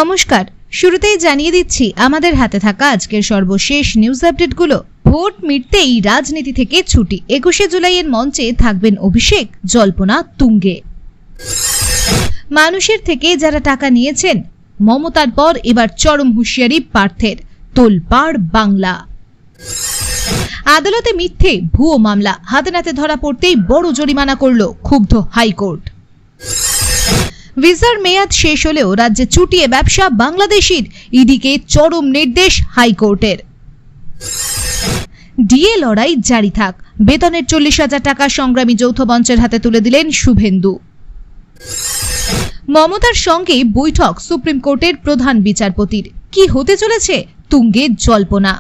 নমস্কার, শুরুতেই জানিয়ে দিচ্ছি আমাদের হাতে থাকা আজকের সর্বশেষ নিউজ আপডেটগুলো। ভোট মিটতেই রাজনীতি থেকে ছুটি, 21শে জুলাইয়ের মঞ্চে থাকবেন অভিষেক, জল্পনা তুঙ্গে। মানুষের থেকে যারা টাকা নিয়েছেন, মমতার পর এবার চরম হুঁশিয়ারি পার্থের, তোলপাড় বাংলা। আদালতে মিথ্যে ভুয়ো মামলা, হাতে নাতে ধরা পড়তেই বড় জরিমানা করল ক্ষুব্ধ হাইকোর্ট। ভিসার মেয়াদ শেষ হলেও রাজ্যে চুটিয়ে ব্যবসা বাংলাদেশির, ইডিকে চরম নির্দেশ হাইকোর্টের। ডিএ লড়াই জারি থাক, বেতনের 40,000 টাকা সংগ্রামী যৌথ মঞ্চের হাতে তুলে দিলেন শুভেন্দু। মমতার সঙ্গে বৈঠক সুপ্রিম কোর্টের প্রধান বিচারপতির, কি হতে চলেছে তুঙ্গে জল্পনা।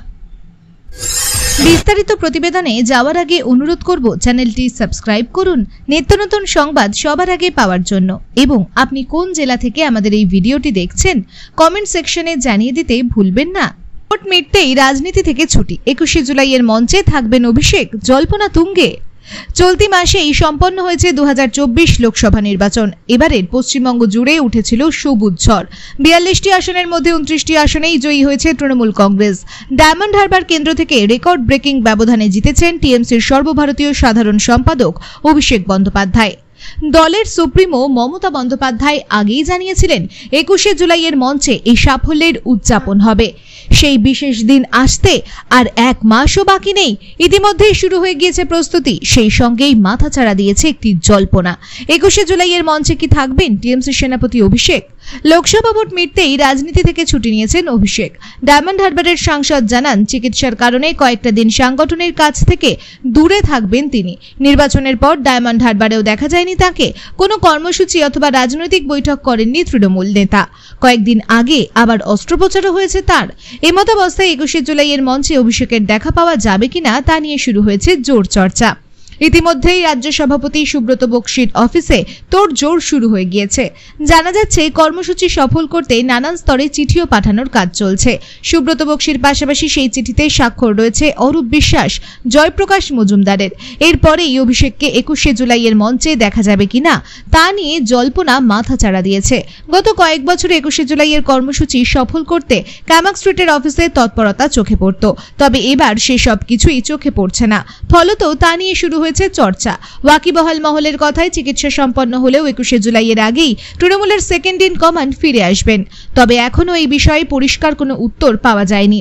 বিস্তারিত প্রতিবেদনে যাওয়ার আগে অনুরোধ করব চ্যানেলটি সাবস্ক্রাইব করুন নিত্য নতুন সংবাদ সবার আগে পাওয়ার জন্য, এবং আপনি কোন জেলা থেকে আমাদের এই ভিডিওটি দেখছেন কমেন্ট সেকশনে জানিয়ে দিতে ভুলবেন না। ভোট মিটতেই রাজনীতি থেকে ছুটি, 21শে জুলাইয়ের মঞ্চে থাকবেন অভিষেক, জল্পনা তুঙ্গে। চলতি মাসেই সম্পন্ন হয়েছে 2024 লোকসভা নির্বাচন। এবারের পশ্চিমবঙ্গ জুড়ে উঠেছিল সবুজ ঝড়। 42টি আসনের মধ্যে 29টি আসনেই জয়ী হয়েছে তৃণমূল কংগ্রেস। ডায়মন্ড হারবার কেন্দ্র থেকে রেকর্ড ব্রেকিং ব্যবধানে জিতেছেন টিএমসির সর্বভারতীয় সাধারণ সম্পাদক অভিষেক বন্দ্যোপাধ্যায়। দলের সুপ্রিমো মমতা বন্দ্যোপাধ্যায় আগেই জানিয়েছিলেন 21শে জুলাইয়ের মঞ্চে এই সাফল্যের উদযাপন হবে। সেই বিশেষ দিন আসতে আর এক মাসও বাকি নেই, ইতিমধ্যেই শুরু হয়ে গিয়েছে প্রস্তুতি। সেই সঙ্গেই মাথাচাড়া দিয়েছে একটি জল্পনা, 21শে জুলাইয়ের মঞ্চে কি থাকবেন টিএমসি সেনাপতি অভিষেক। লোকসভা ভোট মিটতেই রাজনীতি থেকে ছুটি নিয়েছেন অভিষেক। ডায়মন্ড হারবারের সাংসদ জানান, চিকিৎসার কারণে কয়েকটা দিন সাংগঠনের কাছ থেকে দূরে থাকবেন তিনি। নির্বাচনের পর ডায়মন্ড হারবারেও দেখা যায়নি তাকে। কোনো কর্মসূচি অথবা রাজনৈতিক বৈঠক করেননি তৃণমূল নেতা। কয়েকদিন আগে আবার অস্ত্রোপচারও হয়েছে তার। এমতাবস্থায় 21শে জুলাইয়ের মঞ্চে অভিষেকের দেখা পাওয়া যাবে কিনা তা নিয়ে শুরু হয়েছে জোর চর্চা। ইতিমধ্যেই রাজ্য সভাপতি সুব্রত বক্সির অফিসে তোড়জোড় শুরু হয়ে গিয়েছে। জানা যাচ্ছে কর্মসূচি সফল করতে নানান স্তরে চিঠিও পাঠানোর কাজ চলছে। সুব্রত বক্সির পাশাপাশি সেই চিঠিতে স্বাক্ষর রয়েছে অরূপ বিশ্বাস, জয়প্রকাশ মজুমদারের। এরপরেই অভিষেককে 21শে জুলাইয়ের মঞ্চে দেখা যাবে কিনা তা নিয়ে জল্পনা মাথাচাড়া দিয়েছে। গত কয়েক বছরে 21শে জুলাইয়ের কর্মসূচি সফল করতে কামাক স্ট্রিটের অফিসে তৎপরতা চোখে পড়ত, তবে এবার সেসব কিছুই চোখে পড়ছে না। ফলত তা নিয়ে শুরু হয়েছে চর্চা। ওয়াকিবহাল মহলের কথায় চিকিৎসা সম্পন্ন হলেও 21শে জুলাইয়ের আগেই তৃণমূলের সেকেন্ড ইন কমান্ড ফিরে আসবেন, তবে এখনো এই বিষয়ে পরিষ্কার কোনো উত্তর পাওয়া যায়নি।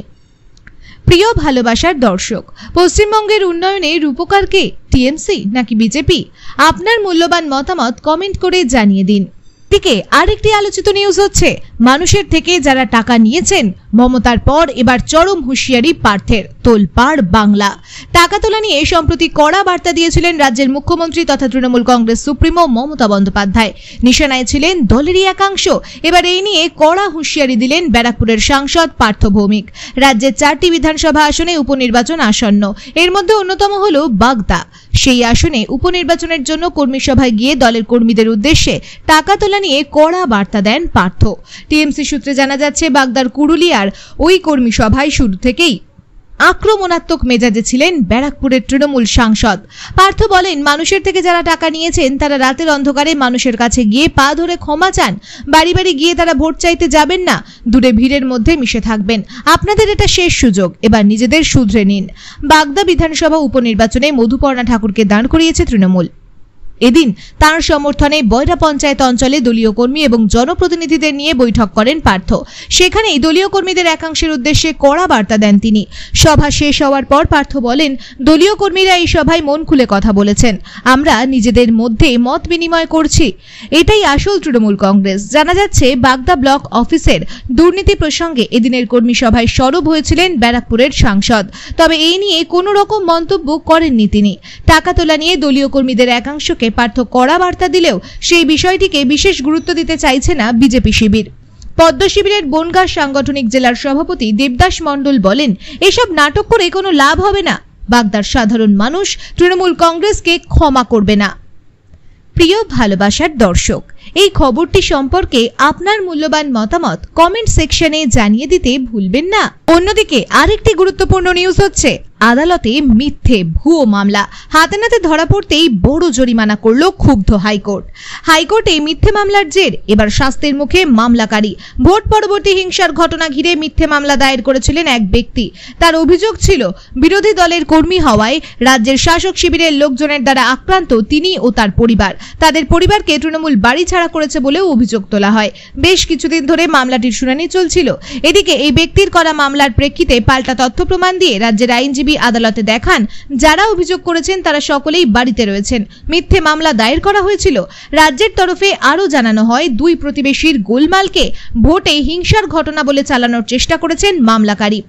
প্রিয় ভালোবাসার দর্শক, পশ্চিমবঙ্গের উন্নয়নে রূপকার কে, টিএমসি নাকি বিজেপি? আপনার মূল্যবান মতামত কমেন্ট করে জানিয়ে দিন। দিকে আরেকটি আলোচিত নিউজ হচ্ছে, মানুষের থেকে যারা টাকা নিয়েছেন, মমতার পর এবার চরম হুঁশিয়ারি পার্থের, তোলপাড় বাংলা। টাকা তোলা নিয়ে সম্প্রতি কড়া বার্তা দিয়েছিলেন রাজ্যের মুখ্যমন্ত্রী তথা তৃণমূল কংগ্রেস সুপ্রিমো মমতা বন্দ্যোপাধ্যায়। নিশানায় ছিলেন দলেরই একাংশ। এবার এই নিয়ে কড়া হুঁশিয়ারি দিলেন ব্যারাকপুরের সাংসদ পার্থ ভৌমিক। রাজ্যের 4টি বিধানসভা আসনে উপনির্বাচন আসন্ন, এর মধ্যে অন্যতম হল বাগদা। সেই আসনে উপনির্বাচনের জন্য কর্মী সভায় গিয়ে দলের কর্মীদের উদ্দেশ্যে টাকা তোলা নিয়ে কড়া বার্তা দেন পার্থ। টিএমসি সূত্রে জানা যাচ্ছে, বাগদার কুরুলিয়ার ওই কর্মী সভায় শুরু থেকেই আক্রমণাত্মক মেজাজে ছিলেন ব্যারাকপুরের তৃণমূল সাংসদ। পার্থ বলেন, মানুষের থেকে যারা টাকা নিয়েছেন তারা রাতের অন্ধকারে মানুষের কাছে গিয়ে পা ধরে ক্ষমা চান। বাড়ি বাড়ি গিয়ে তারা ভোট চাইতে যাবেন না, দূরে ভিড়ের মধ্যে মিশে থাকবেন। আপনাদের এটা শেষ সুযোগ, এবার নিজেদের শুধরে নিন। বাগদা বিধানসভা উপনির্বাচনে মধুপর্ণা ঠাকুরকে দাঁড় করিয়েছে তৃণমূল। এদিন তার সমর্থনে বয়রা পঞ্চায়েত অঞ্চলে দলীয় কর্মী এবং জনপ্রতিনিধিদের নিয়ে বৈঠক করেন পার্থ। সেখানেই দলীয় কর্মীদের একাংশের উদ্দেশ্যে কড়া বার্তা দেন তিনি। সভা শেষ হওয়ার পর পার্থ বলেন, দলীয় কর্মীরা এই সভায় মন খুলে কথা বলেছেন, আমরা নিজেদের মধ্যে মত বিনিময় করছি, এটাই আসল তৃণমূল কংগ্রেস। জানা যাচ্ছে, বাগদা ব্লক অফিসের দুর্নীতি প্রসঙ্গে এদিনের কর্মী সভায় সরব হয়েছিলেন ব্যারাকপুরের সাংসদ, তবে এই নিয়ে কোনো রকম মন্তব্য করেননি তিনি। টাকা তোলা নিয়ে দলীয় কর্মীদের একাংশকে পার্থ কড়া বার্তা দিলেও সেই বিষয়টিকে বিশেষ গুরুত্ব দিতে চাইছে না বিজেপি শিবির। পদ্ম শিবিরের বনগাঁ সাংগঠনিক জেলার সভাপতি দেবদাস মণ্ডল বলেন, এসব নাটক করে কোনো লাভ হবে না। বাগদার সাধারণ মানুষ তৃণমূল কংগ্রেসকে ক্ষমা করবে না। প্রিয় ভালোবাসার দর্শক, এই খবরটি সম্পর্কে আপনার মূল্যবান মতামত কমেন্ট সেকশনে জানিয়ে দিতে ভুলবেন না। অন্যদিকে আরেকটি গুরুত্বপূর্ণ নিউজ হচ্ছে, আদালতে মিথ্যে ভুয়ো মামলা হাতে নাতে ধরা পড়তেই বড় জরিমানা করল ক্ষুব্ধ হাইকোর্ট। হাইকোর্টে মিথ্যে মামলার জের, এবার শাস্তির মুখে মামলাকারী। ভোট পরবর্তী হিংসার ঘটনা ঘিরে মিথ্যে মামলা দায়ের করেছিলেন এক ব্যক্তি। তার অভিযোগ ছিল, বিরোধী দলের কর্মী হওয়ায় রাজ্যের শাসক শিবিরের লোকজনের দ্বারা আক্রান্ত তিনি ও তার পরিবার। তাদের পরিবারকে তৃণমূল বাড়ি ছাড়া করেছে বলেও অভিযোগ তোলা হয়। বেশ কিছুদিন ধরে মামলাটির শুনানি চলছিল। এদিকে এই ব্যক্তির করা মামলার প্রেক্ষিতে পাল্টা তথ্য প্রমাণ দিয়ে রাজ্যের আইনজীবী আদালতে দেখান, যারা অভিযোগ করেছেন তারা সকলেই বাড়িতে রয়েছেন। মিথ্যে মামলা দায়ের করা হয়েছিল। রাজ্যের তরফে আরো জানানো হয়, দুই প্রতিবেশীর গোলমালকে ভোটে হিংসার ঘটনা বলে চালানোর চেষ্টা করেছেন মামলাকারী।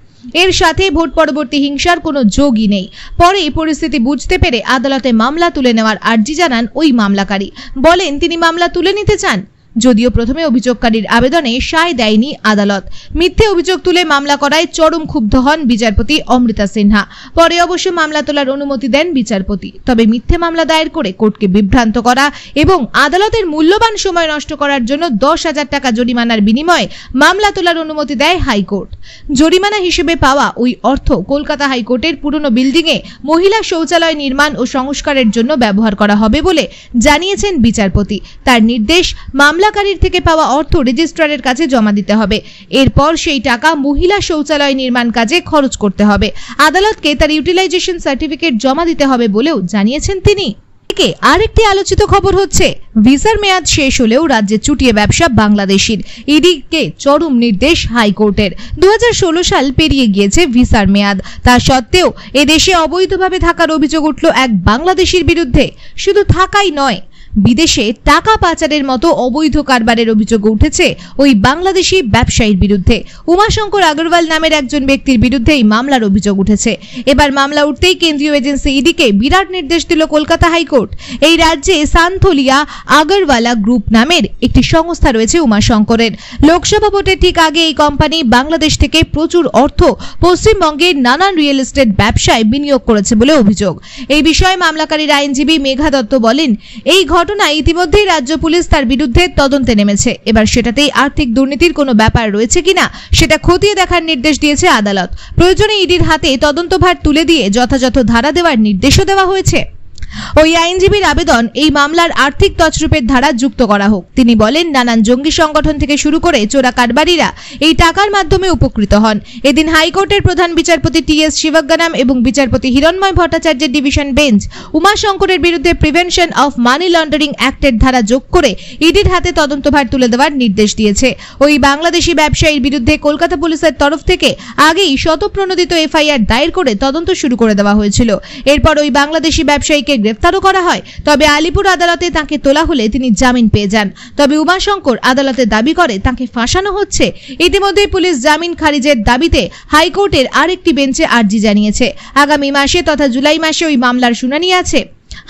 এর সাথে ভোট পরবর্তী হিংসার কোনো যোগই নেই। পরে পরিস্থিতি বুঝতে পেরে আদালতে মামলা তুলে নেওয়ার আর্জি জানান ওই মামলাকারী। বলেন তিনি মামলা তুলে নিতে চান, যদিও প্রথমে অভিযোগকারীর আবেদনে সায় দেয়নি আদালত। মিথ্যে অভিযোগ তুলে মামলা করায় চরম ক্ষুব্ধ হন বিচারপতি অমৃতা সিনহা। পরে অবশ্য মামলা তোলার অনুমতি দেন বিচারপতি। তবে মিথ্যে মামলা দায়ের করে কোর্টকে বিভ্রান্ত করা এবং আদালতের মূল্যবান সময় নষ্ট করার জন্য 10,000 টাকা জরিমানার বিনিময়ে মামলা তোলার অনুমতি দেয় হাইকোর্ট। জরিমানা হিসেবে পাওয়া ওই অর্থ কলকাতা হাইকোর্টের পুরনো বিল্ডিংয়ে মহিলা শৌচালয় নির্মাণ ও সংস্কারের জন্য ব্যবহার করা হবে বলে জানিয়েছেন বিচারপতি। তার নির্দেশ, মামলাকারীর থেকে পাওয়া অর্থ রেজিস্ট্রারের কাছে জমা দিতে হবে। এরপর সেই টাকা মহিলা শৌচালয় নির্মাণ কাজে খরচ করতে হবে। আদালতকে তার ইউটিলাইজেশন সার্টিফিকেট জমা দিতে হবে বলেও জানিয়েছেন তিনি। আরেকটি আলোচিত খবর হচ্ছে, ভিসার মেয়াদ শেষ হলেও রাজ্যে চুটিয়ে ব্যবসা বাংলাদেশির। ইডিকে চরম নির্দেশ হাইকোর্টের। 2016 সাল পেরিয়ে গিয়েছে ভিসার মেয়াদ। তা সত্ত্বেও এদেশে অবৈধভাবে থাকার অভিযোগ উঠল এক বাংলাদেশির বিরুদ্ধে। শুধু থাকাই নয়, বিদেশে টাকা পাচারের মতো অবৈধ কারবারের অভিযোগ উঠেছে ওই বাংলাদেশি ব্যবসায়ীর বিরুদ্ধে। উমাশঙ্কর আগরওয়াল নামের একজন ব্যক্তির বিরুদ্ধে এই মামলার অভিযোগ উঠেছে। এবার মামলা উঠতেই কেন্দ্রীয় এজেন্সি ইডিকে বিরাট নির্দেশ দিল কলকাতা হাইকোর্ট। এই রাজ্যে সান্থোলিয়া আগরওয়ালা গ্রুপ নামের একটি সংস্থা রয়েছে উমাশঙ্করের। লোকসভা ভোটের ঠিক আগে এই কোম্পানি বাংলাদেশ থেকে প্রচুর অর্থ পশ্চিমবঙ্গের নানান রিয়েল এস্টেট ব্যবসায় বিনিয়োগ করেছে বলে অভিযোগ। এই বিষয়ে মামলাকারীর আইনজীবী মেঘা দত্ত বলেন, এই ঘটনায় ইতিমধ্যেই রাজ্য পুলিশ তার বিরুদ্ধে তদন্তে নেমেছে। এবার সেটাতেই আর্থিক দুর্নীতির কোনো ব্যাপার রয়েছে কিনা সেটা খতিয়ে দেখার নির্দেশ দিয়েছে আদালত। প্রয়োজনে ইডির হাতে তদন্তভার তুলে দিয়ে যথাযথ ধারা দেওয়ার নির্দেশও দেওয়া হয়েছে। ওই আইনজীবীর আবেদন, এই মামলার আর্থিক তছরূপের ধারা যুক্ত করা হোক। তিনি বলেন, নানান জঙ্গি সংগঠন থেকে শুরু করে চোরা কারবারিরা এই টাকার মাধ্যমে উপকৃত হন। এদিন হাইকোর্টের প্রধান বিচারপতি টি.এস. শিবজ্ঞানাম এবং বিচারপতি হিরণময় ভট্টাচার্যের ডিভিশন বেঞ্চ উমাশঙ্করের বিরুদ্ধে প্রিভেনশন অফ মানি লন্ডারিং অ্যাক্টের ধারা যোগ করে ইডির হাতে তদন্তভার তুলে দেওয়ার নির্দেশ দিয়েছে। ওই বাংলাদেশি ব্যবসায়ীর বিরুদ্ধে কলকাতা পুলিশের তরফ থেকে আগেই শতপ্রণোদিত এফআইআর দায়ের করে তদন্ত শুরু করে দেওয়া হয়েছিল। এরপর ওই বাংলাদেশি ব্যবসায়ীকে গ্রেফতারও করা হয়। তবে আলিপুর আদালতে তাকে তোলা হলে তিনি জামিন পেয়ে যান। তবে উমাশঙ্কর আদালতে দাবি করে তাকে ফাঁসানো হচ্ছে। ইতিমধ্যে পুলিশ জামিন খারিজের দাবিতে হাইকোর্টের আরেকটি বেঞ্চে আর্জি জানিয়েছে। আগামী মাসে তথা জুলাই মাসে ওই মামলার শুনানি আছে।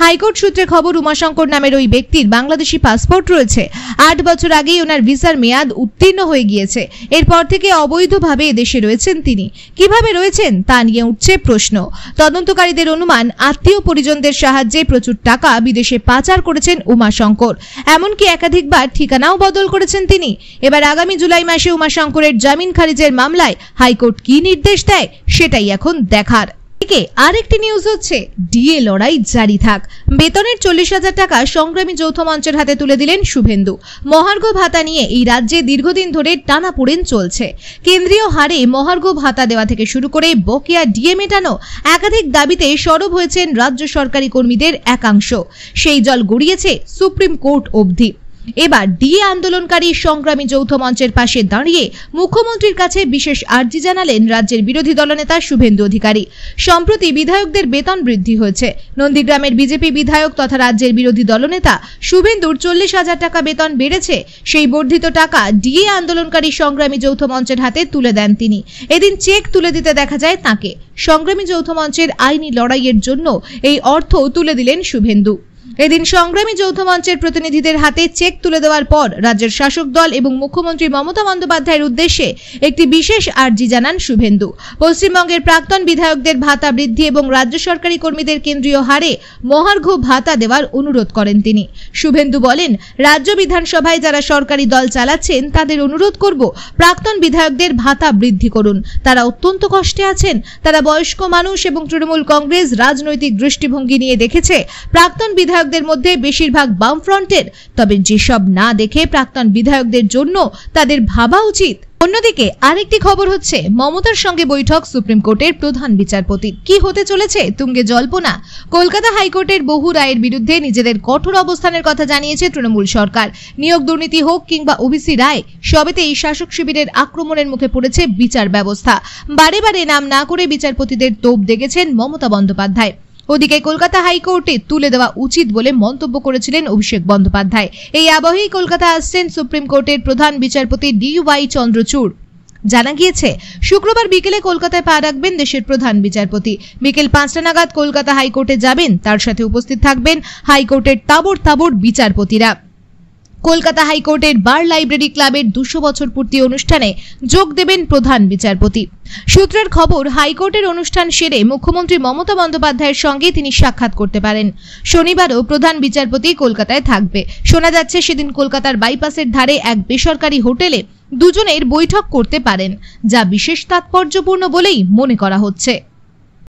হাইকোর্ট সূত্রে খবর, উমাশঙ্কর নামের ওই ব্যক্তির বাংলাদেশি পাসপোর্ট রয়েছে। 8 বছর আগেই ওনার ভিসার মেয়াদ উত্তীর্ণ হয়ে গিয়েছে। এরপর থেকে অবৈধভাবে এদেশে রয়েছেন তিনি। কিভাবে রয়েছেন তা নিয়ে উঠছে প্রশ্ন। তদন্তকারীদের অনুমান, আত্মীয় পরিজনদের সাহায্যে প্রচুর টাকা বিদেশে পাচার করেছেন উমাশঙ্কর। এমনকি একাধিকবার ঠিকানাও বদল করেছেন তিনি। এবার আগামী জুলাই মাসে উমাশঙ্করের জামিন খারিজের মামলায় হাইকোর্ট কি নির্দেশ দেয় সেটাই এখন দেখার। আরেকটি নিউজ হচ্ছে, ডিএ লড়াই জারি থাক। বেতনের 40,000 টাকা সংগ্রামী যৌথ মঞ্চের হাতে তুলে দিলেন শুভেন্দু। মহার্ঘ ভাতা নিয়ে এই রাজ্যে দীর্ঘদিন ধরে টানাপোড়েন চলছে। কেন্দ্রীয় হারে মহার্ঘ ভাতা দেওয়া থেকে শুরু করে বকেয়া ডিএ মেটানো, একাধিক দাবিতে সরব হয়েছেন রাজ্য সরকারি কর্মীদের একাংশ। সেই জল গড়িয়েছে সুপ্রিম কোর্ট অবধি। এবার ডিএ আন্দোলনকারী সংগ্রামী যৌথ মঞ্চের পাশে দাঁড়িয়ে মুখ্যমন্ত্রীর কাছে বিশেষ আর্জি জানালেন রাজ্যের বিরোধী দলনেতা শুভেন্দু অধিকারী। সম্প্রতি বিধায়কদের বেতন বৃদ্ধি হয়েছে। নন্দীগ্রামের বিজেপি বিধায়ক তথা রাজ্যের বিরোধী দলনেতা শুভেন্দুর 40,000 টাকা বেতন বেড়েছে। সেই বর্ধিত টাকা ডিএ আন্দোলনকারী সংগ্রামী যৌথ মঞ্চের হাতে তুলে দেন তিনি। এদিন চেক তুলে দিতে দেখা যায় তাকে। সংগ্রামী যৌথ মঞ্চের আইনি লড়াইয়ের জন্য এই অর্থ তুলে দিলেন শুভেন্দু। এদিন সংগ্রামী যৌথ মঞ্চের প্রতিনিধিদের হাতে চেক তুলে দেওয়ার পর রাজ্যের শাসক দল এবং মুখ্যমন্ত্রী মমতা বন্দ্যোপাধ্যায়ের উদ্দেশ্যে একটি বিশেষ আর্জি জানান শুভেন্দু। পশ্চিমবঙ্গের প্রাক্তন বিধায়কদের ভাতা বৃদ্ধি এবং রাজ্য সরকারি কর্মীদের কেন্দ্রীয় হারে মহার্ঘ ভাতা দেওয়ার অনুরোধ করেন তিনি। শুভেন্দু বলেন, রাজ্য বিধানসভায় যারা সরকারি দল চালাচ্ছেন তাদের অনুরোধ করব, প্রাক্তন বিধায়কদের ভাতা বৃদ্ধি করুন। তারা অত্যন্ত কষ্টে আছেন। তারা বয়স্ক মানুষ এবং তৃণমূল কংগ্রেস রাজনৈতিক দৃষ্টিভঙ্গি নিয়ে দেখেছে প্রাক্তন বিধায়কদের মধ্যে বেশিরভাগ বামফ্রন্টের। তবে যেসব না দেখে প্রাক্তন বিধায়কদের জন্য তাদের ভাবা উচিত। অন্যদিকে আরেকটি খবর হচ্ছে, মমতার সঙ্গে বৈঠক সুপ্রিম কোর্টের প্রধান বিচারপতির। কি হতে চলেছে তুঙ্গে জল্পনা। কলকাতা হাইকোর্টের বহু রায়ের বিরুদ্ধে নিজেদের কঠোর অবস্থানের কথা জানিয়েছে তৃণমূল সরকার। নিয়োগ দুর্নীতি হোক কিংবা ওবিসি রায়, সবেতেই শাসক শিবিরের আক্রমণের মুখে পড়েছে বিচার ব্যবস্থা। বারে বারে নাম না করে বিচারপতিদের তোপ দেখেছেন মমতা বন্দ্যোপাধ্যায়। ওদিকে কলকাতা হাইকোর্টে তুলে দেওয়া উচিত বলে মন্তব্য করেছিলেন অভিষেক বন্দ্যোপাধ্যায়। এই আবহেই কলকাতা আসছেন সুপ্রিম কোর্টের প্রধান বিচারপতি DY চন্দ্রচূড়। জানা গিয়েছে, শুক্রবার বিকেলে কলকাতায় পা রাখবেন দেশের প্রধান বিচারপতি। বিকেল 5টা নাগাদ কলকাতা হাইকোর্টে যাবেন। তার সাথে উপস্থিত থাকবেন হাইকোর্টের তাবড় বিচারপতিরা। কলকাতা হাইকোর্টের বার লাইব্রেরি ক্লাবের 200 বছর পূর্তি অনুষ্ঠানে যোগ দেবেন প্রধান বিচারপতি। সূত্রের খবর, হাইকোর্টের অনুষ্ঠান সেরে মুখ্যমন্ত্রী মমতা বন্দ্যোপাধ্যায়ের সঙ্গে তিনি সাক্ষাৎ করতে পারেন। শনিবারও প্রধান বিচারপতি কলকাতায় থাকবে। শোনা যাচ্ছে সেদিন কলকাতার বাইপাসের ধারে এক বেসরকারি হোটেলে দুজনের বৈঠক করতে পারেন, যা বিশেষ তাৎপর্যপূর্ণ বলেই মনে করা হচ্ছে।